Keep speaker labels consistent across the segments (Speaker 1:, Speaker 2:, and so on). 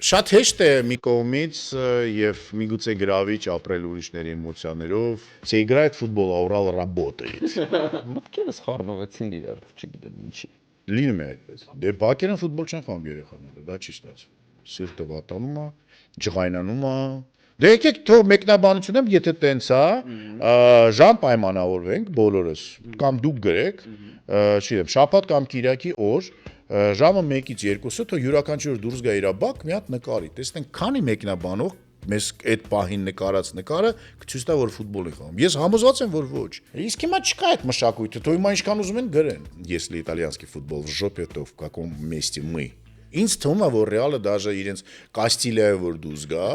Speaker 1: Շատ հեշտ է մի կողմից եւ միգուցե գրավիչ ապրել ուրիշների էմոցիաներով. Если играет в футбол, а Урал работает.
Speaker 2: Մտքերս խառնվեցին իրար, չգիտեմ ինչի։
Speaker 1: Լինում է այդպես։ Դե բակերն ֆուտբոլ չեն խաղում երեխաները, դա չի ստացվում։ Սիրտը վատանում է, ջղայնանում է։ Դե եկեք թող մեկնաբանություն եմ, եթե տենց է, ժամ պայմանավորվենք բոլորս, կամ դուք գրեք, չգիտեմ, շաբաթ կամ կիրակի օր, ժամը 1-ից 2-ը թող յուրաքանչյուր դուրս գա իր բակ, մի հատ նկարի, տեսնենք քանի մեկնաբանող մեզ այդ պահին նկարած նկարը կցույց տա որ ֆուտբոլ է խաղում։ Ես համոզված եմ որ ոչ։ Իսկ հիմա չկա այդ մշակույթը, թող հիմա ինչքան ուզում են գրեն, если итальянский футбол в жопе, то в каком месте мы։ Ինձ թվում է որ Ռեալը դաժե իրենց Կաստիլիայով որ դուրս գա,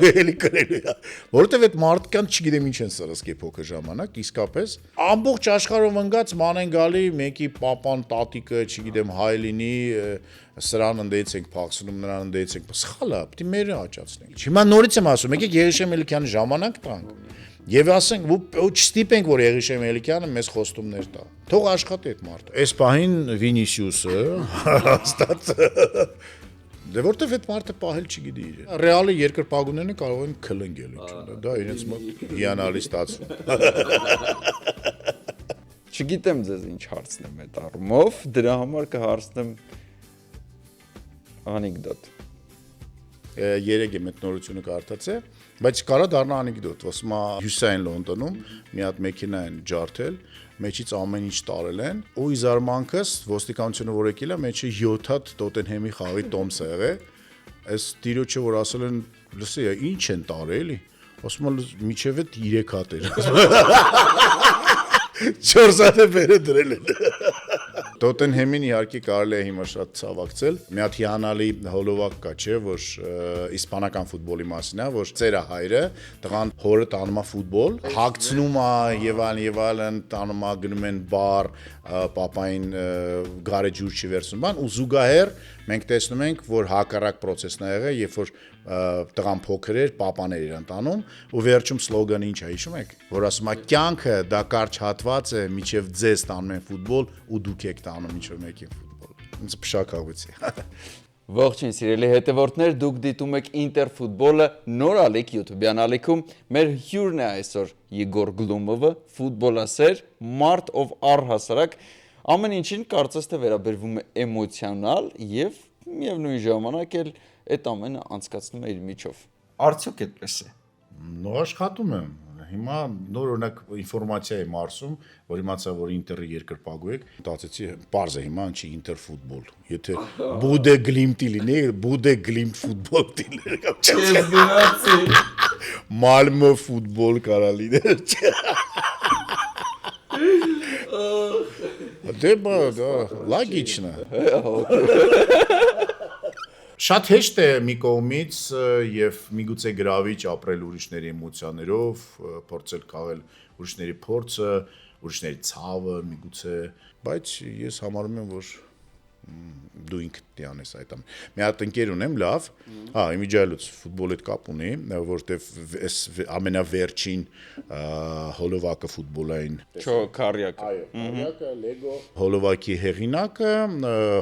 Speaker 1: էլի գրելու է։ Որովհետև այդ մարդկանց չգիտեմ ինչ են սրսկի փոքր ժամանակ, իսկապես ամբողջ աշխարհով ընկած մանեն գալի մեկի պապան, տատիկը, չգիտեմ, հայ լինի, սրան ընդեից ենք փախցնում, նրան ընդեից ենք։ Սխալ է, պետք է մերը աճացնենք։ Հիմա նորից եմ ասում, եկեք Եղիշե Մելիքյանի ժամանակ տանք։ Եվ ասենք, ու չստիպենք, որ Եղիշե Մելիքյանը մեզ խոստումներ տա։ Թող աշխատի այդ մարդը։ Այս պահին Վինիսիուսը հաստատ դե որտեվ այդ մարդը պահել չգիտի իր։ Ռեալի երկրպագուներն կարող են քլնգել, ինչ դա իրենց մոտ հիանալի ստացվում։
Speaker 2: Չգիտեմ ձեզ ինչ հարցնեմ այդ առումով, դրա համար կհարցնեմ անեկդոտ։
Speaker 1: Երեք եմ այդ նորությունը կարդացել, բայց կարա դառնա անեկդոտ, ասում է հյուսային Լոնդոնում մի հատ մեքենա են ջարդել, մեջից ամեն ինչ տարել են, ու ի զարմանքս ոստիկանությունը որ եկել է, մեջը 7 հատ Տոտենհեմի խաղի տոմս է եղել, այս տիրոջը որ ասել են, լսի, ինչ են տարել, էլի, ասում է միջև այդ 3 հատ էր։ 4 հատ է բերը դրել են։ Տոտենհեմին իհարկե կարելի է հիմա շատ ցավակցել։ Մի հատ հիանալի հոլովակ կա, չէ, որ իսպանական ֆուտբոլի մասին է, որ ծերը հայրը տղան հորը տանում է ֆուտբոլ, հագցնում է եւ այլն, տանում է գնում են բար, պապային գարեջուր չի վերցնում, բան ու զուգահեռ մենք տեսնում ենք, որ հակառակ process-ն է եղել, երբ որ տղան փոքր էր, պապաներ իրան տանում ու վերջում սլոգանը ինչ է հիշում եք, որ ասում է կյանքը դա կարճ հատված է, միջև ձեզ տանում են ֆուտբոլ ու դուք եք տանում ինչ-որ մեկին ֆուտբոլ։ Ինձ փշակաղուց է։
Speaker 2: Ողջույն սիրելի հետևորդներ, դուք դիտում եք Ինտերֆուտբոլը նոր ալիք YouTube-յան ալիքում։ Մեր հյուրն է այսօր Եգոր Գլումովը, ֆուտբոլասեր, մարդ ով առհասարակ ամեն ինչին կարծես թե վերաբերվում է էմոցիոնալ եւ միևնույն ժամանակ էլ այդ ամենը անցկացնում է իր միջով։ Արդյոք այդպես է։
Speaker 1: Նոր աշխատում եմ։ Հիմա նոր օրինակ ինֆորմացիա եմ արսում, որ իմացա որ Ինտերի երկրպագու եք, մտածեցի, պարզ է հիմա ինչի Ինտերֆուտբոլ։ Եթե Bude Glimt-ի լինի, Bude Glimt ֆուտբոլ դիլեր կամ
Speaker 2: Չես
Speaker 1: Malmö ֆուտբոլ կարա լիներ։ Դե բա, լագիչն է։ Շատ հեշտ է մի կողմից եւ միգուցե գրավիչ ապրել ուրիշների էմոցիաներով, փորձել քաղել ուրիշների փորձը, ուրիշների ցավը, միգուցե, բայց ես համարում եմ, որ դու ինքդ դիանես այդ ամեն։ Մի հատ ընկեր ունեմ, լավ, իմիջայլոց ֆուտբոլի հետ կապ ունի, որտեվ այս ամենավերջին հոլովակը ֆուտբոլային
Speaker 2: Չո քարյակը։
Speaker 1: Այո, քարյակը, Լեգո հոլովակի հեղինակը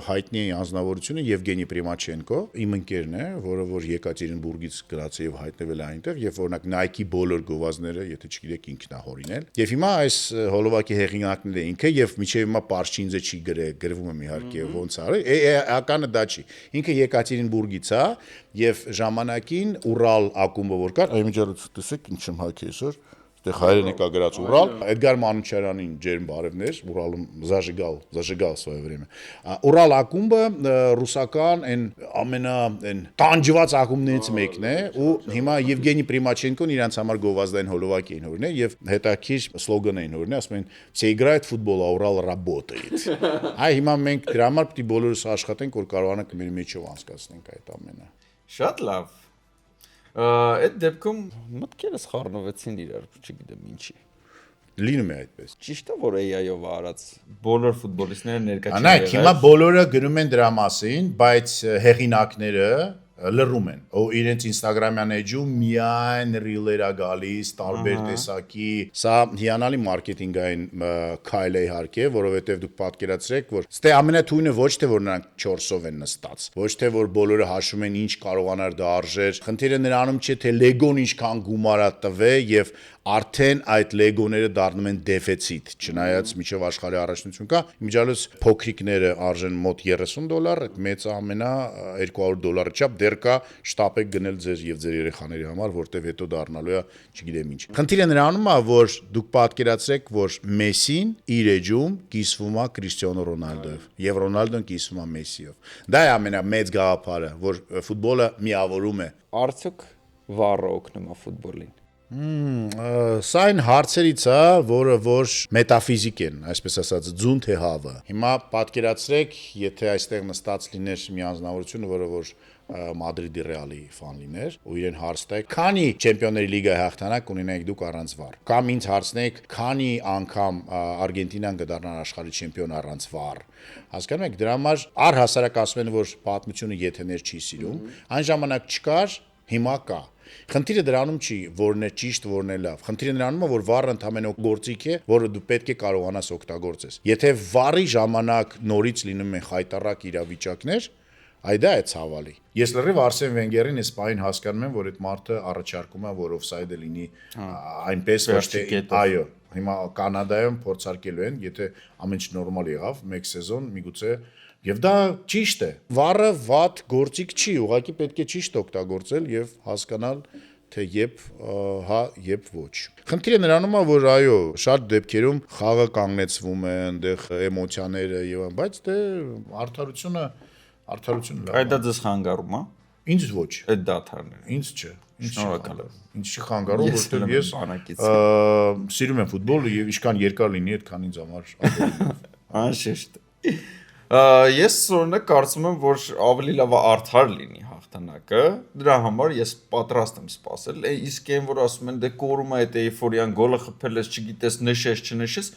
Speaker 1: հայտնի անձնավորությունը Եվգենի Պրիմաչենկո, իմ ընկերն է, որը որ Եկատերինբուրգից գնաց եւ հայտնվել է այնտեղ, եւ օրինակ Nike բոլոր գովազները, եթե չգիտեք, ինքն է հորինել։ Եվ հիմա այս հոլովակի հեղինակն է ինքը եւ միջև հիմա Պարշինձը չի գրվում եմ իհարկե ոնց արի, ականը դա չի։ Ինքը Եկատերինբուրգից է եւ ժամանակին Урал ակումբը որ կար, իմիջիալոց տեսեք ինչ եմ հակի այսօր, այդտեղ հայրենիքա գրած Урал, Էդգար Մանուչարյանին ջերմ բարևներ, Уралում зажигал свое время։ Урал ակումբը ռուսական այն ամենա տանջված ակումբներից մեկն է ու հիմա Եվգենի Պրիմաչենկոն իրանց համար գովազդային հոլովակ էին հորինել եւ հետաքրիր սլոգան էին հորինել, ասում են «Все играют в футбол, а Урал работает»։ Այ հիմա մենք դրա համար պետք է բոլորս աշխատենք, որ կարողանանք մեր միջով անցկացնենք այդ ամենը։
Speaker 2: Շատ լավ։ Այդ դեպքում մտքերս խառնվեցին իրար, չգիտեմ ինչի։
Speaker 1: Լինում է այդպես։
Speaker 2: Ճիշտ է որ AI-ով արած բոլոր ֆուտբոլիստները ներկա չեն
Speaker 1: եղել։ Անայք հիմա բոլորը գրում են դրա մասին, բայց հեղինակները լռում են։ Ու իրենց Instagram-յան էջում միայն ռիլեր է գալիս, տարբեր տեսակի։ Սա հիանալի մարքեթինգային քայլ է իհարկե, որովհետև դուք պատկերացրեք, որ ստե ամենաթույնը ոչ թե որ նրանք 4-ով են նստած, ոչ թե որ բոլորը հաշվում են ինչ կարողանար դա արժեր։ Խնդիրը նրանում չէ, թե Lego-ն ինչքան գումար է տվե եւ արդեն այդ Lego-ները դառնում են դեֆիցիտ, չնայած միջև աշխարհի առաջնություն կա, իմիջիալս փոքրիկները արժեն մոտ $30, այդ մեծը ամենա $200 չափ դեռ կա շտապեք գնել ձեր եւ ձեր երեխաների համար, որտեվ հետո դառնալու է, չգիտեմ ինչ։ Խնդիրը նրանում է, որ դուք պատկերացրեք, որ Մեսին իր էջում կիսվում է Քրիստիանո Ռոնալդոյով եւ Ռոնալդոն կիսվում է Մեսիով։ Դա է ամենամեծ գաղափարը, որ ֆուտբոլը միավորում է։
Speaker 2: Արդյոք վառը օգնում է ֆուտբոլին։
Speaker 1: Սա այն հարցերից է, որը որ մետաֆիզիկ են, այսպես ասած, ձուն թե հավը։ Հիմա պատկերացրեք, եթե այստեղ նստած լիներ մի անձնավորություն, որը որ Մադրիդի Ռեալի ֆան լիներ, ու իրեն հարց տայք, քանի Չեմպիոնների լիգայի հաղթանակ ունենայիք դուք առանց վար։ Կամ ինձ հարցնեք, քանի անգամ Արգենտինան կդառնար աշխարհի չեմպիոն առանց վար։ Հասկանում եք, դրա համար առհասարակ ասում են, որ պատմությունը եթեներ չի սիրում, այն ժամանակ չկար, հիմա կա։ Խնդիրը դրանում չի, որն է ճիշտ, որն է լավ։ Խնդիրը նրանում է, որ վառը ընդհանրապես գործիք է, որը դու պետք է կարողանաս օգտագործես։ Եթե վառի ժամանակ նորից լինում են խայտառակ իրավիճակներ, այ դա է ցավալի։ Ես լրիվ Արսեն Վենգերին այս պահին հասկանում եմ, որ այդ մարդը առաջարկում է, որ օֆսայդը լինի այնպես ոչ թե այո։ Հիմա Կանադայում փորձարկելու են, եթե ամեն ինչ նորմալ եղավ, մեկ սեզոն միգուցե եւ դա ճիշտ է։ Վառը վատ գործիք չի, ուղղակի պետք է ճիշտ օգտագործել եւ հասկանալ թե երբ հա, երբ ոչ։ Խնդիրը նրանում է, որ այո, շատ դեպքերում խաղը կանգնեցվում է, այնտեղ էմոցիաները եւ բայց դե արդարությունը լավ։
Speaker 2: Այդ դա ձեզ խանգարում է։
Speaker 1: Ինձ ոչ։
Speaker 2: Այդ դաթարները։
Speaker 1: Ինձ չէ։
Speaker 2: Շնորհակալ եմ։
Speaker 1: Ինձ չի խանգարում, որովհետեւ ես սիրում եմ ֆուտբոլը եւ ինչքան երկար լինի, այդքան ինձ համար
Speaker 2: անշեշտ։ Ես օրինակ կարծում եմ, որ ավելի լավ է արդար լինի հաղթանակը, դրա համար ես պատրաստ եմ սպասել, իսկ այն որ ասում են դե կորում է այդ էйֆորիան գոլը խփել ես, չգիտես նշես, չնշես,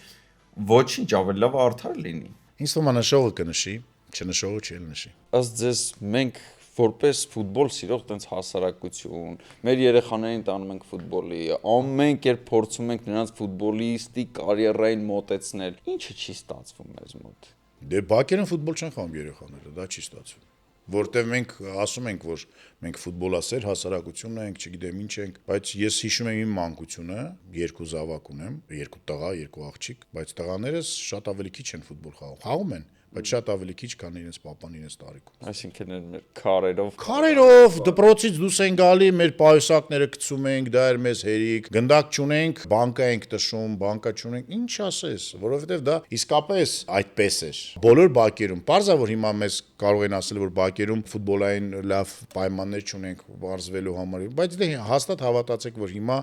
Speaker 2: ոչինչ ավելի լավ է արդար լինի։
Speaker 1: Ինձ թվում է նշողը կնշի, չնշողը չի նշի։
Speaker 2: Ըստ ձեզ մենք որպես ֆուտբոլ սիրող տենց հասարակություն, մեր երեխաներին տանում ենք ֆուտբոլի, ամեն կերպ փորձում ենք նրանց ֆուտբոլիստի կարիերային մոտեցնել, ինչը չի ստացվում մեզ մոտ։
Speaker 1: Դե բակերն ֆուտբոլ չեն խաղում երեխաները, դա չի ստացվում։ Որտեվ մենք ասում ենք, որ մենք ֆուտբոլասեր հասարակություն ենք, չգիտեմ ինչ ենք, բայց ես հիշում եմ իմ մանկությունը, 2 զավակ ունեմ, 2 տղա, 2 աղջիկ, բայց տղաներս շատ ավելի քիչ են ֆուտբոլ խաղում։ Խաղում են, բայց շատ ավելի քիչ, քան իրենց papan իրենց տարիքում։
Speaker 2: Այսինքն մեր քարերով
Speaker 1: դպրոցից դուրս են գալի, մեր պայուսակները գցում ենք, դա էր մեզ հերիք, գնդակ չունենք, բանկա ենք տշում, բանկա չունենք, ինչ ասես, որովհետև դա իսկապես այդպես էր։ Բոլոր բակերում, պարզա որ հիմա մեզ կարող են ասել, որ բակերում ֆուտբոլային լավ պայմաններ չունենք բարձվելու համար, բայց դե հաստատ հավատացեք, որ հիմա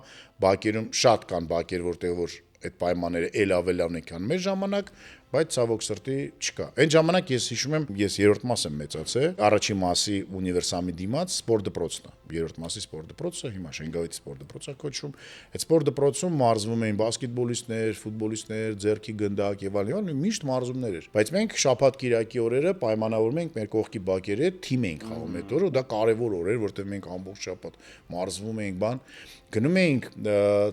Speaker 1: բակերում շատ կան բակեր, որտեղ որ այդ պայմանները ել-ավելան են, քան մեր ժամանակ, բայց ցավոք սրտի չկա։ Այն ժամանակ ես հիշում եմ, ես երրորդ մաս եմ մեծացել, առաջին մասի ունիվերսամի դիմաց սպորտ դպրոցն է։ Երրորդ մասի սպորտ դպրոցը հիմա Շենգավիթի սպորտ դպրոց է կոչվում։ Այդ սպորտ դպրոցում մարզվում էին բասկետբոլիստներ, ֆուտբոլիստներ, ձեռքի գնդակ եւ այլն, միշտ մարզումներ էր։ Բայց մենք շաբաթ-կիրակի օրերը պայմանավորում ենք մեր կողքի բակերի հետ, թիմ ենք խաղում այդ օրը, դա կարևոր օր էր, որտեղ մենք ամբողջ շաբաթ մարզվում էինք, բան գնում էինք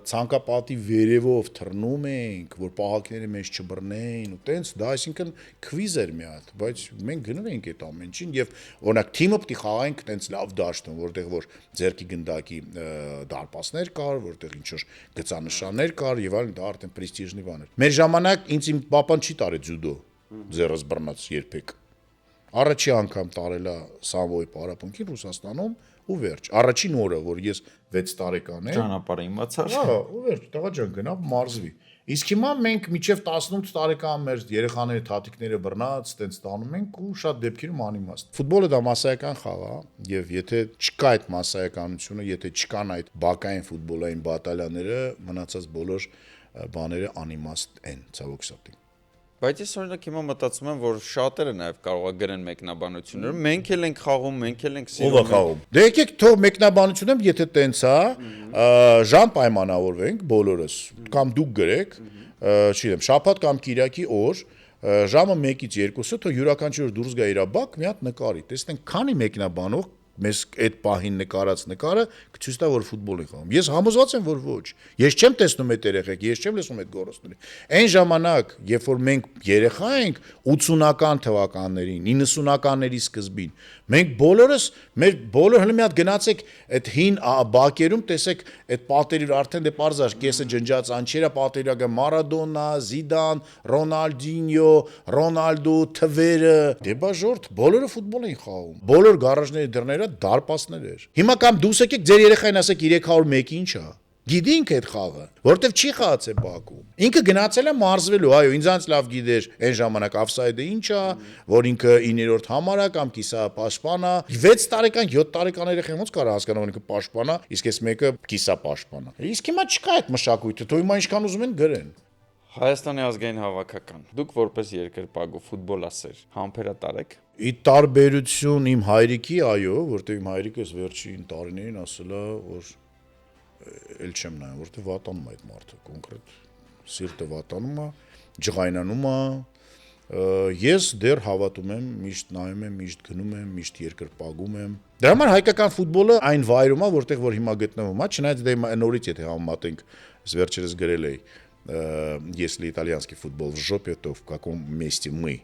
Speaker 1: ցանկապատի վերևով թռնում էինք, որ պահակները մեզ չբռնեին ու տենց, դա այսինքն քվիզ էր մի հատ, բայց մենք գնում էինք այդ ամեն ինչին եւ օրինակ թիմը պիտի խաղայինք տենց լավ դաշտում, որտեղ որ ձերքի գնդակի դարպասներ կար, որտեղ ինչ որ գծանշաններ կար եւ այլն, դա արդեն պրեստիժնի բան էր։ Մեր ժամանակ ինձ իմ papan չի տարել ջյուդո, ձեռս բռնած երբեք։ Առաջի անգամ տարել է Սամոյի պարապմունքին Ռուսաստանում ու վերջ։ Առաջին օրը, որ ես 6 տարեկան եմ,
Speaker 2: ճանապարհը իմացար։
Speaker 1: հա, ու վերջ, տղա ջան, գնա մարզվի։ Իսկ հիմա մենք մինչև 18 տարեկան մեր երեխաների թաթիկները բռնած, տենց տանում ենք ու շատ դեպքերում անիմաստ։ Ֆուտբոլը դա մասսայական խաղ է, եւ եթե չկա այդ մասսայականությունը, եթե չկան այդ բակային ֆուտբոլային բատալիաները, մնացած բոլոր բաները անիմաստ են, ցավոք սրտի։
Speaker 2: Բայց ես օրինակ հիմա մտածում եմ, որ շատերը նաև կարող է գրեն մեկնաբանությունները։ Մենք էլ ենք խաղում, մենք էլ ենք
Speaker 1: սիրում։ Ո՞վ է խաղում։ Դե եկեք թող մեկնաբանությունեմ, եթե տենց է, ժամ պայմանավորվենք բոլորս, կամ դուք գրեք, չգիտեմ, շաբաթ կամ կիրակի օր, ժամը 1-ից 2-ը թող յուրաքանչյուր դուրս գա իր բակ, մի հատ նկարի։ Տեսնենք քանի մեկնաբանող մեզ այդ պահին նկարած նկարը կցույց տա որ ֆուտբոլ են խաղում։ Ես համոզված եմ որ ոչ։ Ես չեմ տեսնում այդ երեխեք, ես չեմ լսում այդ գոռոցները։ Այն ժամանակ, երբ որ մենք երեխա ենք 80-ական թվականներին, 90-ականների սկզբին, մենք բոլորս մեր բոլոր հենց մի հատ գնացեք այդ հին բակերում տեսեք այդ պատերի արդեն դե պարզաշ կեսը ջնջած անչերա պատերակը Մարադոնա, Զիդան, Ռոնալդինյո, Ռոնալդո, թվերը, դե բաժորդ բոլորը ֆուտբոլ են խաղում։ Բոլոր գարաժների դռները դարպասներ էր։ Հիմա կամ դուս եկեք ձեր երեխային ասեք 301 ինչ է։ Գիտինք այդ խաղը, որտեվ չի խաղացել Բաքու։ Ինքը գնացել է մարզվելու, այո, ինձանց լավ գիտեր այն ժամանակ offside-ը ինչ է, որ ինքը 9-րդ համար է կամ կիսապաշտպան է։ 6 տարեկան, 7 տարեկան երեխան ոնց կարող հասկանալ, որ ինքը պաշտպան է, իսկ այս մեկը կիսապաշտպան է։ Իսկ հիմա չկա այդ մշակույթը, թող հիմա ինչքան ուզում են գրեն։
Speaker 2: Հայաստանի ազգային հավաքական։ Դուք որպես երկրպագու ֆուտբոլասեր համբերատար եք։
Speaker 1: Ի տարբերություն իմ հայրիկի, այո, որտեղ իմ հայրիկս վերջին տարիներին ասել է, որ էլ չեմ նայում, որտեղ վատանում է այդ մարդը, կոնկրետ սիրտը վատանում է, ջղայնանում է, ես դեռ հավատում եմ, միշտ նայում եմ, միշտ գնում եմ, միշտ երկրպագում եմ։ Դրա համար հայկական ֆուտբոլը այն վայրում է, որտեղ որ հիմա գտնվում է, չնայած դե նորից եթե համեմատենք, ես վերջերս գրել էի, если итальянский футбол в жопе, то в каком месте мы?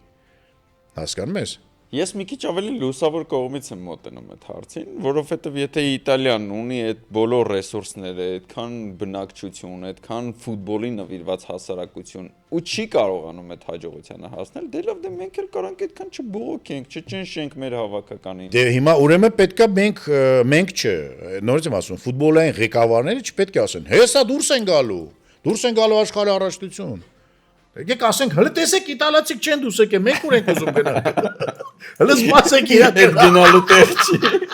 Speaker 1: Հասկանում ես։
Speaker 2: Ես մի քիչ ավելի լուսավոր կողմից եմ մոտենում այդ հարցին, որովհետև եթե Իտալիան ունի այդ բոլոր ռեսուրսները, այդքան բնակչություն, այդքան ֆուտբոլի նվիրված հասարակություն, ու չի կարողանում այդ հաջողությանը հասնել, դե լավ, դե մենք էլ կարանք այդքան չբողոքենք, չճնշենք մեր հավաքականին։
Speaker 1: Դե հիմա ուրեմն պետքա մենք չէ, նորից եմ ասում, ֆուտբոլային ղեկավարները չպետք է ասեն, հեսա դուրս են գալու աշխարհի առաջնություն։ Եկեք ասենք, հələ տեսեք իտալացիք չեն դուս եկե, մենք ուր ենք ուզում գնալ։ Հələ սպասեք իրար
Speaker 2: գնալու տեղ չի։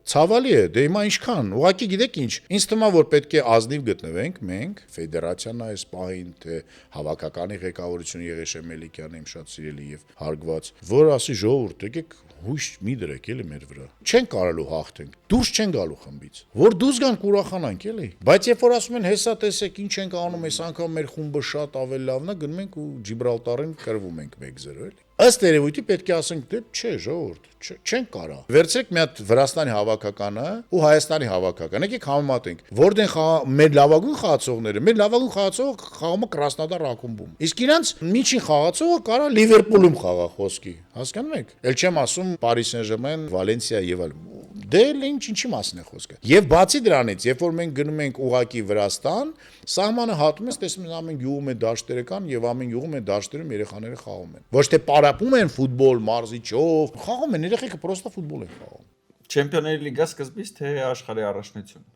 Speaker 1: Ցավալի է, դե հիմա ինչքան, ուղղակի գիտեք ինչ, ինձ թվում է որ պետք է ազնիվ գտնվենք մենք, ֆեդերացիան այս պահին, թե հավաքականի ղեկավարությունը Եղեշե Մելիքյանը իմ շատ սիրելի եւ հարգված, որ ասի ժողովուրդ, եկեք հույս մի դրեք էլի մեր վրա։ Չեն կարալու հաղթենք, դուրս չեն գալու խմբից։ Որ դուրս գանք ուրախանանք էլի։ Բայց երբ որ ասում են հեսա տեսեք ինչ ենք անում, այս անգամ մեր խումբը շատ ավելի լավն է, գնում ենք ու Ջիբրալտարին կրվում ենք 1-0 էլի։ Ըստ երևույթի պետք է ասենք, դե չէ, ժողովուրդ, չեն կարա։ Վերցրեք մի հատ Վրաստանի հավաքականը ու Հայաստանի հավաքականը, եկեք համեմատենք։ Որտեն մեր լավագույն խաղացողները, մեր լավագույն խաղացողը խաղում է Կրասնոդար ակումբում։ Իսկ իրանց միջին խաղացողը կարա Լիվերպուլում խաղա խոսքի։ Հասկանում եք։ Էլ չեմ ասում Paris Saint-Germain, Valencia եւ այլն։ Դե ինչի մասին է խոսքը։ Եվ բացի դրանից, երբ որ մենք գնում ենք ուղակի Վրաստան, սահմանը հատում ես, տեսնում ես ամեն գյուղում է դաշտերը կան եւ ամեն գյուղում է դաշտերում երեխաները խաղում են։ Ոչ թե պարապում են ֆուտբոլ մարզիչով, խաղում են, երեխեքը պրոստը ֆուտբոլ են խաղում։
Speaker 2: Չեմպիոնների լիգա սկզբից թե աշխարհի առաջնություն։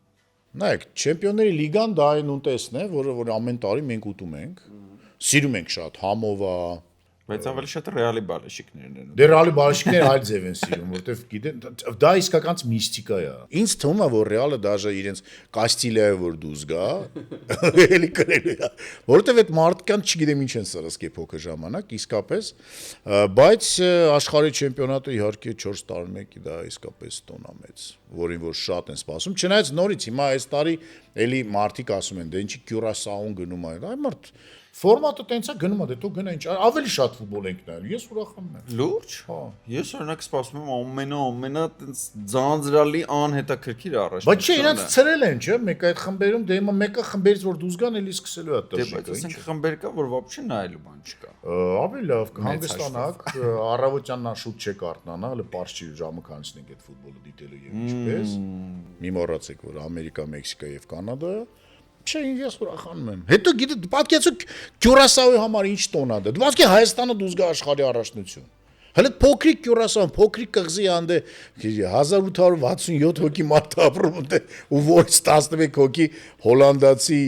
Speaker 1: Նայեք, Չեմպիոնների լիգան դա այն ունտեսն է, որ ամեն տարի մենք ուտում ենք։ Սիրում ենք շատ, համովա,
Speaker 2: բայց ավելի շատ ռեալի բալեշիկներն են։
Speaker 1: Դե ռեալի բալշիկները այլ ձև են սիրում, որտեվ գիտեն, դա իսկական միստիկա է։ Ինձ թվում է, որ ռեալը դաժե իրենց Կաստիլիայով որ դուզ գա, էլի կրելու է։ Որտեվ այդ մարդկանց չգիտեմ ինչ են սրսկե փոքր ժամանակ, իսկապես, բայց աշխարհի չեմպիոնատը իհարկե 4 տարին մեկի դա իսկապես տոնամեծ, որին որ շատ են սպասում։ Չնայած նորից հիմա այս տարի էլի մարդիկ ասում են, դե ինչի Կյուրասաուն գնում է, այ մարդ Ֆորմատը տենց է գնում է, դե դու գնա ինչ, ավելի շատ ֆուտբոլ ենք նայում, ես ուրախանում եմ։
Speaker 2: Լուրջ։ Հա։ Ես օրինակ սպասում եմ ամենա տենց ձանձրալի անհետաքրքիր առաջ։
Speaker 1: Բայց չէ, իրանց ցրել են, չէ՞, մեկ այդ խմբերում, դե հիմա մեկը խմբերից որ դուզ գան, էլի սկսելու է
Speaker 2: տշիկը։ Դե բայց ասենք խմբեր կա, որ ոբչե նայելու բան չկա։
Speaker 1: Ավելի լավ, հանգստանաք, առավոտյանն շուտ չեք արթնանա, հələ պարզ չի ժամը քանիսն ենք այդ ֆուտբոլը դիտելու եւ ինչպես։ Մի մոռացեք, որ Ամերիկա, Մեքսիկա եւ Կանադա Չէ, ես ուրախանում եմ։ Հետո գիտեք, պատկերացուք Կյուրասաուի համար ինչ տոնա դա։ Դու ասքի Հայաստանը դուզ գա աշխարհի առաջնություն։ Հələ փոքրիկ Կյուրասան, փոքրիկ կղզի անդե 1867 հոգի մարդ ապրում ու ոչ 11 հոգի հոլանդացի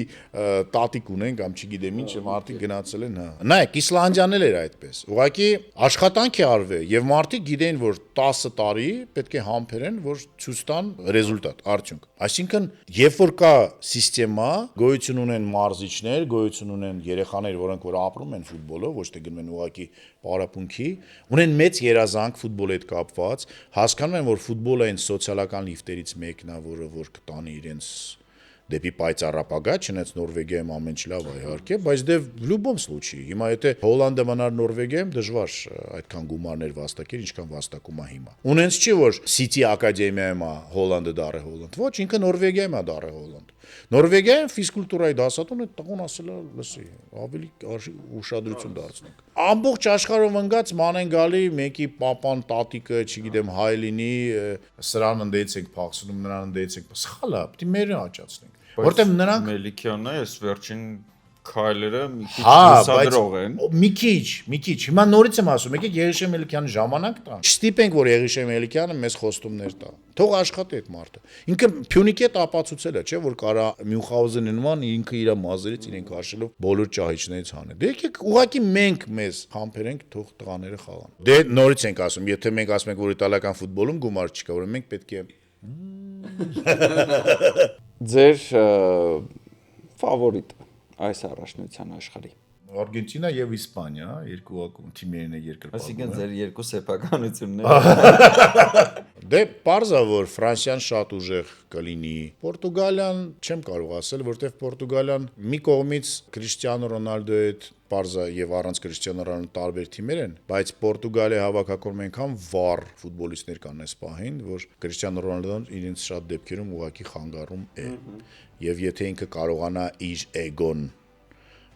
Speaker 1: տատիկ ունեն կամ չգիտեմ ինչ մարդիկ գնացել են, հա։ Նայեք, Իսլանդիան էլ էր այդպես։ Ուղղակի աշխատանք է արվել եւ մարդիկ գիտեն, որ 10 տարի պետք է համբերեն, որ ցույց տան ռեզուլտատ, արդյունք։ Այսինքն, երբ որ կա համակարգ, գոյություն ունեն մարզիչներ, գոյություն ունեն երեխաներ, որոնք որ ապրում են ֆուտբոլով, ոչ թե գնում են ուղղակի պարապմունքի, ունեն մեծ երազանք ֆուտբոլի հետ կապված, հասկանում են, որ ֆուտբոլը այն սոցիալական լիֆտերից մեկն է, որը որ կտանի իրենց դեպի պայծառ ապագա, չնայած Նորվեգիայում ամեն ինչ լավ է իհարկե, բայց դե в любом случае, հիմա եթե Հոլանդը մնար Նորվեգիայում, դժվար այդքան գումարներ վաստակեր, ինչքան վաստակում է հիմա։ Ունենց չի որ City ակադեմիայում է Հոլանդը դառը Հոլանդ, ոչ, ինքը Նորվեգիայում է դառը Հոլանդ։ Նորվեգիայում ֆիզկուլտուրայի դասատուն այդ տղուն ասել է, լսի, ավելի ուշադրություն դարձնենք։ Ամբողջ աշխարհում ընկած մանեն գալի մեկի պապան, տատիկը, չգիտեմ, հայ լինի, սրան ընդդեից ենք փախցնում, նրան ընդդեից ենք, սխալ է, պետք է մերը աճացնենք։ Որտեղ նրանք
Speaker 2: Մելիքյանն է, այս վերջին քայլերը մի քիչ
Speaker 1: հա,
Speaker 2: հուսադրող են։
Speaker 1: մի քիչ։ Հիմա նորից եմ ասում, եկեք Եղիշե Մելիքյանը ժամանակ տա։ Չստիպենք, որ Եղիշե Մելիքյանը մեզ խոստումներ տա։ Թող աշխատի այդ մարդը։ Ինքը Փյունիկի հետ ապացուցել է, չէ՞, որ կարա Մյունխաուզենի նման ինքը իր մազերից իրեն քաշելով բոլոր ճահիճներից հանել։ Դե եկեք ուղղակի մենք մեզ համբերենք, թող տղաները խաղան։ Դե նորից ենք ասում, եթե մենք ասում ենք, որ իտալական ֆուտբոլում գումար չկա, որ մենք պետք է
Speaker 2: Ձեր ֆավորիտը այս առաջնության աշխարհի։
Speaker 1: Արգենտինա եւ Իսպանիա, երկու թիմերն է երկրպագում։
Speaker 2: Այսինքն ձեր երկու սեփականությունները։
Speaker 1: Դե պարզ է որ Ֆրանսիան շատ ուժեղ կլինի։ Պորտուգալիան չեմ կարող ասել, որտեվ Պորտուգալիան մի կողմից Քրիշտիանո Ռոնալդոյի հետ պարզ է եւ առանց Քրիշտիանո Ռոնալդո տարբեր թիմեր են, բայց Պորտուգալիայի հավաքակորմ այնքան վառ ֆուտբոլիստներ կան այս պահին, որ Քրիշտիանո Ռոնալդոն իրենց շատ դեպքերում ուղղակի խանգարում է։ Եվ եթե ինքը կարողանա իր էգոն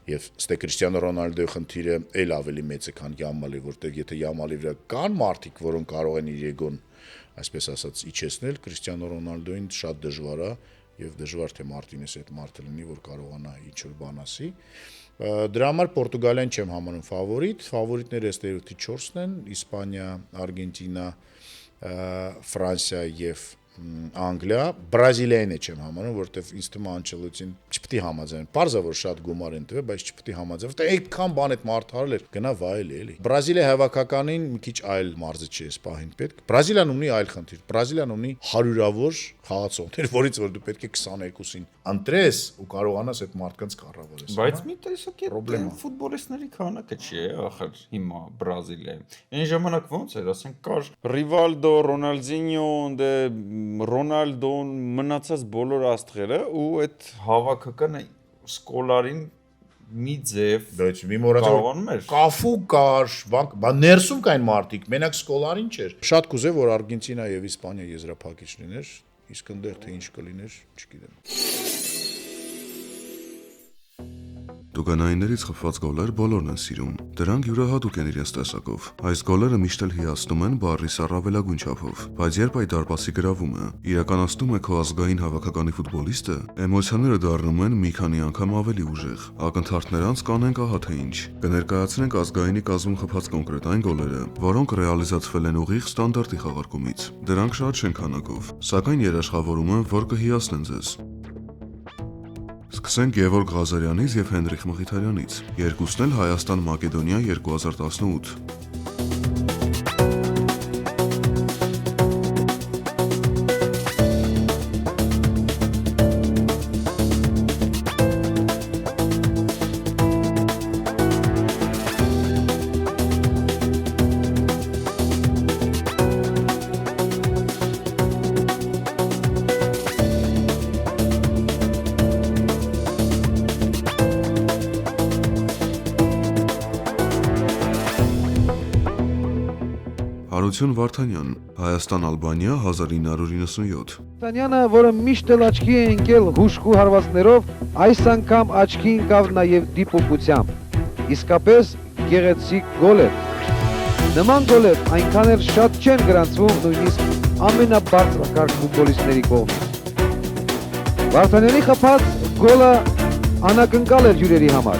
Speaker 1: Եվ ստե Քրիշտիանո Ռոնալդոյի խնդիրը էլ ավելի մեծ է, քան Յամալի, որտեղ եթե Յամալի վրա կան մարդիկ, որոնք կարող են իր էգոն, այսպես ասած, իջեցնել, Քրիշտիանո Ռոնալդոյին շատ դժվար է եւ դժվար թե Մարտինեսը այդ մարդը լինի, որ կարողանա ինչ-որ բան ասի։ Դրա համար Պորտուգալիան չեմ համարում ֆավորիտ, ֆավորիտները ըստ երևույթի 4-ն են՝ Իսպանիա, Արգենտինա, Ֆրանսիա եւ Անգլիա, Բրազիլիան չեմ համարում, որտեվ ինձ թվում է Անչելոտին չպետք է համաձայն։ Պարզա որ շատ գումար են տվել, բայց չպետք է համաձայն, որտեվ այդքան բան այդ մարդ արել էր, գնա վայել էլի։ Բրազիլիա հավաքականին մի քիչ այլ մարզիչ է սպահին պետք։ Բրազիլիան ունի այլ խնդիր։ Բրազիլիան ունի հարյուրավոր խաղացողներ, որից որ դու պետք է 22-ին ընտրես ու կարողանաս այդ մարդկանց կառավարես։
Speaker 2: Բայց մի տեսակ է ֆուտբոլիստների քանակը չի է, ախր հիմա Բրազիլիայում։ Այն ժամանակ ոնց էր, ասենք կար Ռիվալդո, Ռոնալդինյոն, դե Ռոնալդոն, մնացած բոլոր աստղերը ու այդ հավաքականը սկոլարին մի ձև
Speaker 1: Բայց մի մոռացա կաֆու կար, բան ներսում կային մարդիկ, մենակ սկոլարին չէր։ Շատ կուզեի որ Արգենտինա եւ Իսպանիա եզրափակիչ լիներ, իսկ այնտեղ թե ինչ կլիներ, չգիտեմ։
Speaker 3: Տուգանայիններից խփված գոլեր բոլորն են սիրում։ Դրանք յուրահատուկ են իրենց տեսակով։ Այս գոլերը միշտ էլ հիացնում են բառի առավելագույն չափով, բայց երբ այդ դարպասի գրավումը իրականացնում է քո ազգային հավաքականի ֆուտբոլիստը, էմոցիաները դառնում են մի քանի անգամ ավելի ուժեղ։ Ակնթարթներ անց կանենք ահա թե ինչ։ Կներկայացնենք ազգայինի կազմում խփած կոնկրետ այն գոլերը, որոնք ռեալիզացվել են ուղիղ ստանդարտի խաղարկումից։ Դրանք շատ չեն քանակով, սակայն երաշխավորում են, որ կհիացնեն ձեզ։ Սկսենք Գևորգ Ղազարյանից եւ Հենրիխ Մխիթարյանից։ Երկուսն էլ Հայաստան-Մակեդոնիա 2018։ Հարություն Վարդանյան, Հայաստան-Ալբանիա 1997։
Speaker 4: Տանյանը, որը միշտ էլ աչքի է ընկել հուշկու հարվածներով, այս անգամ աչքի ընկավ նաև դիպուկությամբ։ Իսկապես գեղեցիկ գոլ էր։ Նման գոլեր այնքան էլ շատ չեն գրանցվում նույնիսկ ամենաբարձրակարգ ֆուտբոլիստների կողմից։ Վարդանյանի խփած գոլը անակնկալ էր հյուրերի համար։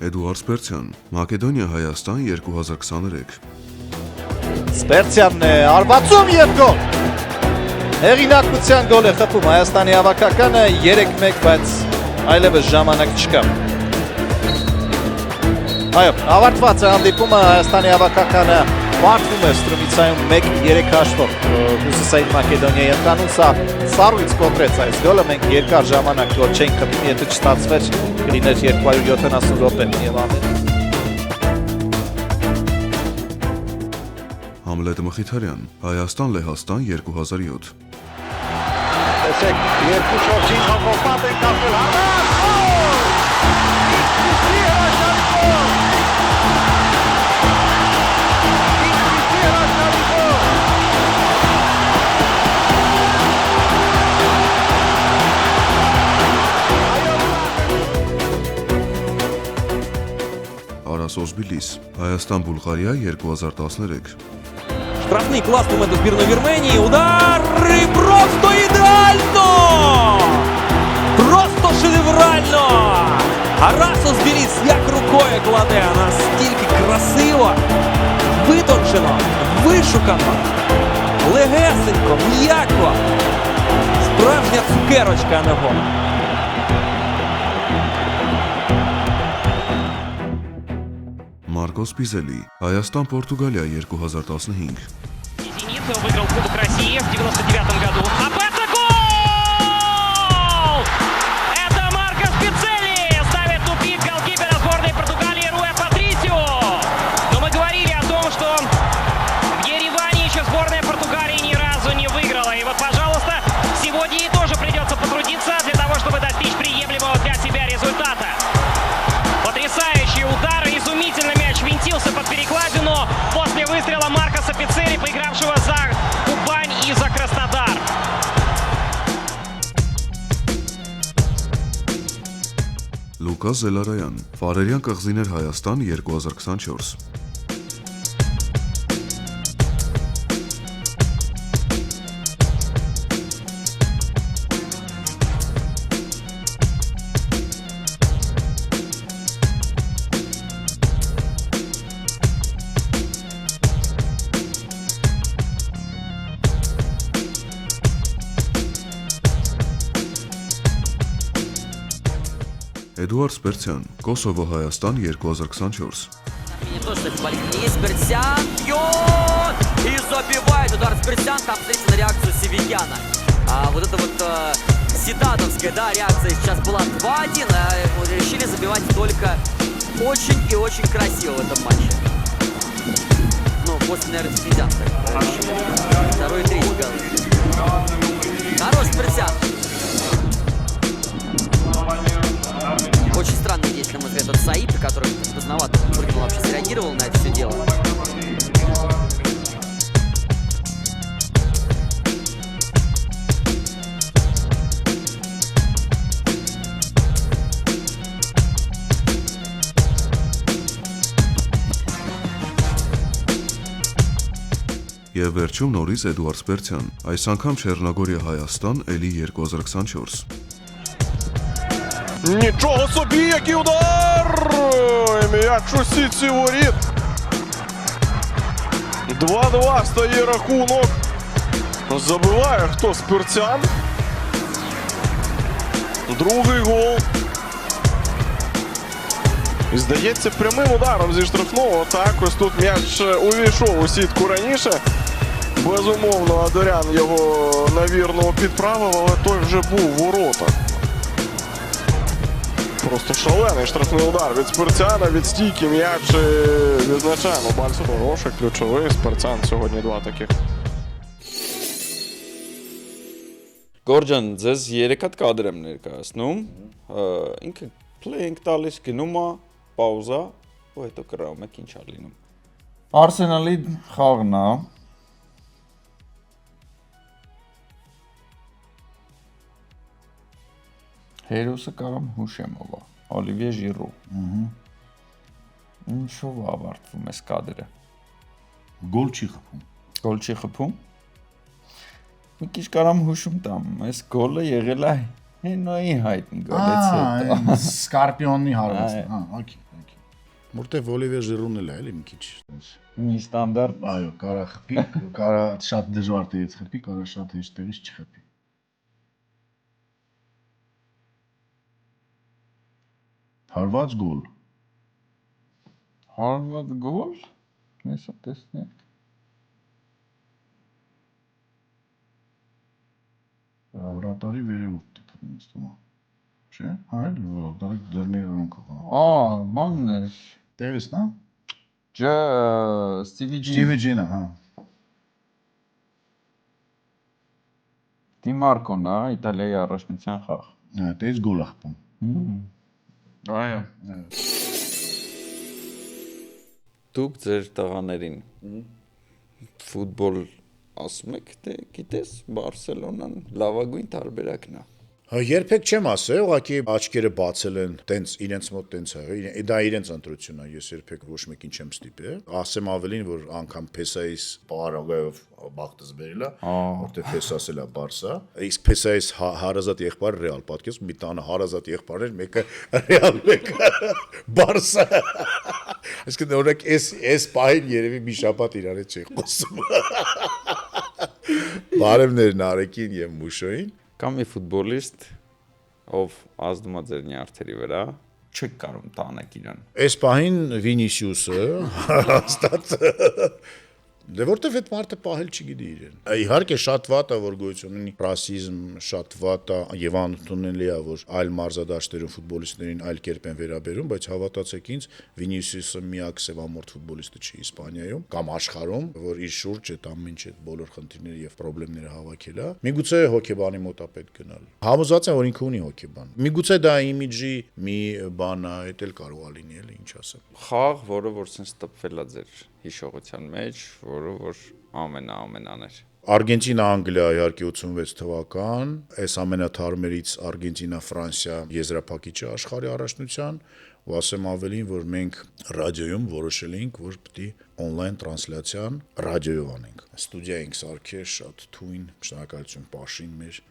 Speaker 3: Էդուարդ Սպերցյան, Մակեդոնիա-Հայաստան 2023։
Speaker 5: Սպերցյանն է արվածում եւ գոլ։ Հեղինակության գոլ է խփում Հայաստանի հավաքականը 3-1, բայց այլևս ժամանակ չկա։ Այո, ավարտված է հանդիպումը, Հայաստանի հավաքականը մարտվում է Ստրումիցայում 1-3 հաշվով։ Հյուսիսային Մակեդոնիայի ընտանուն սա սառույց կոնկրետ այս գոլը, մենք երկար ժամանակ գոլ չենք խփում, եթե չստացվեր կլիներ 270 րոպե եւ ավել։
Speaker 3: Համլետ Մխիթարյան, Հայաստան-Լեհաստան 2007։
Speaker 5: Տեսեք, երկու շորժին հոգոպատ են կապել հարված, գոլ! Ինչպիսի հրաշալի գոլ! Ինչպիսի հրաշալի գոլ!
Speaker 3: Արասոս Բիլիս, Հայաստան-Բուլղարիա 2013
Speaker 6: Штрафный класс момент сборной Вірменії. Удар і просто ідеально! Просто шедеврально! Арасос Біліс як рукою кладе, настільки красиво, витончено, вишукано, легесенько, м'яко. Справжня цукерочка на гол.
Speaker 3: Մարկոս Պիզելի, Հայաստան-Պորտուգալիա 2015
Speaker 7: «Зенит» выиграл Кубок России в 99-м году. А это гол! Это Маркос Пиццелли ставит в тупик голкипера сборной Португалии Руэ Патрисио. Но мы говорили о том, что в Ереване еще сборная Португалии ни разу не выиграла. И вот, пожалуйста, сегодня ей тоже придется потрудиться для того, чтобы достичь приемлемого для себя результата. Потрясающий удар, изумительно мяч винтился под перекладину после выстрела Маркоса Пиццелли, поигравшего за Кубань и за Краснодар.
Speaker 3: Լուկաս Զելարայան, Ֆարերյան կղզիներ Հայաստան 2024 Էդուարդ Սպերցյան, Կոսովո Հայաստան 2024
Speaker 8: Не то, что футболист, есть Персян, бьет и забивает удар Персян, там смотрите на реакцию Севильяна. Вот это вот Зидановская, да, реакция сейчас была 2-1, а решили забивать только очень и очень красиво в этом матче. Ну, после, наверное, Севильян. Второй и третий гол. Хорош Персян. Очень странный здесь, на мой взгляд, тот Саид, который поздновато прыгнул, вообще среагировал на это все дело.
Speaker 3: Եվ վերջում նորից Էդուարդ Սպերցյան, այս անգամ Չեռնագորիա Հայաստան Էլի 2024
Speaker 9: Нічого собі, який удар! М'яч у сітці воріт. 2-2 стає рахунок. Забиває хто? Спирцян. Другий гол. І здається, прямим ударом зі штрафного. Так, ось тут м'яч увійшов у сітку раніше. Безумовно, Адорян його навірно підправив, але той вже був в воротах. Просто шалений штрафний удар від Спирцяна, від стійки м'яч відзначаємо. Бальцу хороший, ключовий. Спирцян сьогодні два таких.
Speaker 2: Գորջան, ձեզ 3 հատ կադր եմ ներկայացնում։ Ինքը play-ing տալիս գնում է, պաուզա, ու հետո կրավում եք ինչ է լինում։ Արսենալի խաղն է։ Հերոսը կարամ հուշեմ ով է։ Օլիվիե Ժիրու։ Ինչով է ավարտվում այս կադրը։
Speaker 1: Գոլ չի խփում։
Speaker 2: Գոլ չի խփում։ Մի քիչ կարամ հուշում տամ, այս գոլը եղել է Հենոյի հայտնի գոլից հետո։
Speaker 1: Սկարպիոնի հարվածն, օքեյ, օքեյ։ Որտեվ Օլիվիե Ժիրուն էլ է, էլի մի քիչ։
Speaker 2: Մի ստանդարտ,
Speaker 1: Այո, կարա խփի, կարա շատ դժվար տեղից խփի, կարա շատ հեշտ տեղից չխփի։ Հարված գոլ։
Speaker 2: հարված գոլ։ Հեսա տեսնենք։
Speaker 1: Վրատարի վերևոտ է ինձ թվում է։ Չէ՞։ Այլ վրատարի դերներում կա։
Speaker 2: Մանն է։
Speaker 1: Տևս, նա։
Speaker 2: Ջա Ստիվի Ջի։
Speaker 1: Ստիվի Ջինը, հա։
Speaker 2: Դի Մարկոն, հա, Իտալիայի առաջնության խաղ։
Speaker 1: Դες գոլ ախպում։
Speaker 2: Այո։ Դուք ձեր տղաներին ֆուտբոլ ասում եք, թե գիտես, Բարսելոնան լավագույն տարբերակն է։
Speaker 1: Երբեք չեմ ասել, ուղղակի աչքերը բացել են, տենց իրենց մոտ տենց է, դա իրենց ընտրությունն է, ես երբեք ոչ մեկին չեմ ստիպել։ Ասեմ ավելին, որ անգամ Փեսայից պարագայով բախտս բերել է, որտեղ Փեսաս էլ է Բարսա, իսկ Փեսայից հարազատ եղբայրը Ռեալ, պատկերացրու մի տանը հարազատ եղբայրներ, մեկը Ռեալ, մեկը Բարսա։ Այսինքն օրինակ այս պահին երևի մի շաբաթ իրար հետ չի խոսում։ Բարևներ Նարեկին եւ Մուշոին։
Speaker 2: Կամ մի ֆուտբոլիստ, ով ազդում է ձեր նյարդերի վրա, չեք կարող տանեք իրան։
Speaker 1: Այս պահին Վինիսիուսը հաստատ դե որտեվ այդ մարդը պահել չգիտի իրեն։ Իհարկե շատ վատ է որ գոյություն ունի ռասիզմ, շատ վատ է եւ անընդունելի է որ այլ մարզադաշտերում ֆուտբոլիստներին այլ կերպ են վերաբերում, բայց հավատացեք ինձ, Վինիսիուսը միակ սևամորթ ֆուտբոլիստը չի Իսպանիայում կամ աշխարհում, որ իր շուրջ այդ ամեն ինչ այդ բոլոր խնդիրները եւ խնդիրները հավաքել է։ Միգուցե հոկեբանի մոտ է պետք գնալ։ Համոզված եմ որ ինքը ունի հոկեբան։ Միգուցե դա իմիջի մի բան է, դա էլ կարող է լինի, էլի ինչ ասեմ։
Speaker 2: Խաղ, որը որ sense տպվել է ձեր հիշողության մեջ, որը որ ամենաներ։
Speaker 1: Արգենտինա-Անգլիա իհարկե 86 թվական, այս ամենաթարմերից Արգենտինա-Ֆրանսիա եզրափակիչը աշխարհի առաջնության, ու ասեմ ավելին, որ մենք ռադիոյում որոշել էինք, որ պետք է on-line տրանսլյացիան ռադիոյով անենք։ Ստուդիա էինք սարքել, շատ թույն, շնորհակալություն Պաշին մեր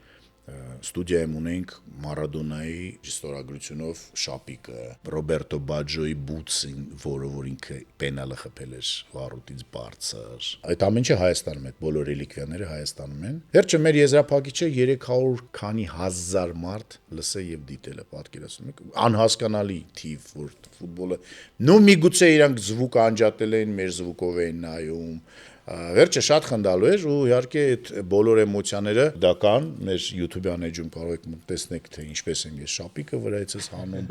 Speaker 1: ստուդիայում ունենք Մարադոնայի ստորագրությունով շապիկը, Ռոբերտո Բաջոյի բուտսին, որը որ ինքը պենալը խփել էր վառուտից բարձր։ Այդ ամենը Հայաստանում է, բոլոր ռելիկվիաները Հայաստանում են։ Վերջը մեր եզրափակիչը 300 քանի հազար մարդ լսել եւ դիտել է, պատկերացնում եք, անհասկանալի թիվ, որ ֆուտբոլը նո միգուցե իրանք զվուկ անջատել են, մեր զվուկով են նայում։ Վերջը շատ խնդալու էր ու իհարկե այդ բոլոր էմոցիաները դական մեր YouTube-յան էջում կարող եք տեսնեք թե ինչպես են ես շապիկը վրայից հանում,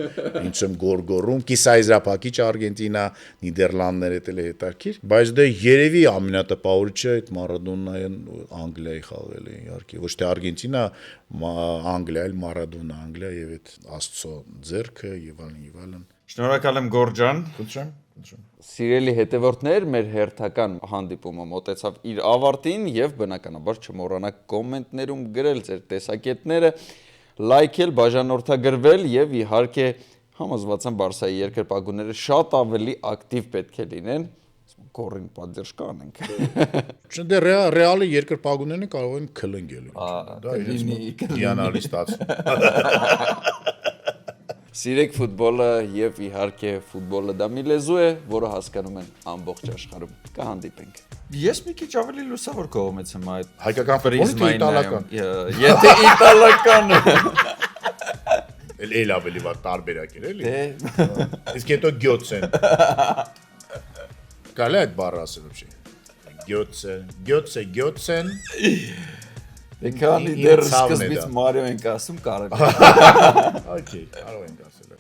Speaker 1: ինչ եմ գորգորում, կիսայզրափակիչ Արգենտինա, Նիդերլանդները էլ է հետաքրքիր, բայց դե երևի ամենատպավորիչը այդ Մարադոնային Անգլիայի խաղել է իհարկե, ոչ թե Արգենտինա, Անգլիա, այլ Մարադոնա, Անգլիա եւ այդ Աստծո ձեռքը եւ այլն։
Speaker 2: Շնորհակալ եմ Գորջան։
Speaker 1: Խնդրեմ։
Speaker 2: Սիրելի հետևորդներ, մեր հերթական հանդիպումը մոտեցավ իր ավարտին եւ բնականաբար չմոռանաք կոմենտներում գրել ձեր տեսակետները, լայքել, բաժանորդագրվել եւ իհարկե համոզված եմ Բարսայի երկրպագուները շատ ավելի ակտիվ պետք է լինեն։ Կորին պատժ կանենք։
Speaker 1: Դե ռեալի երկրպագուներն կարող են քլնգել։ Դա իրենց դիանալի ստացվում։
Speaker 2: Սիրեք ֆուտբոլը եւ իհարկե ֆուտբոլը դա մի լեզու է, որը հասկանում են ամբողջ աշխարհում։ Կհանդիպենք։ Ես մի քիչ ավելի լուսավոր կողմից եմ այդ
Speaker 1: հայկական ֆուտբոլը իտալական։
Speaker 2: Եթե իտալական
Speaker 1: էլ ավելի վատ տարբերակ էր, էլի։ Իսկ հետո գյոցեն։ Կարելի է այդ բառը ասել ոչի։ Գյոցեն։
Speaker 2: Դե քանի դեռ սկզբից Մարիո ենք ասում կարելի։
Speaker 1: Okay, կարող ենք ասել։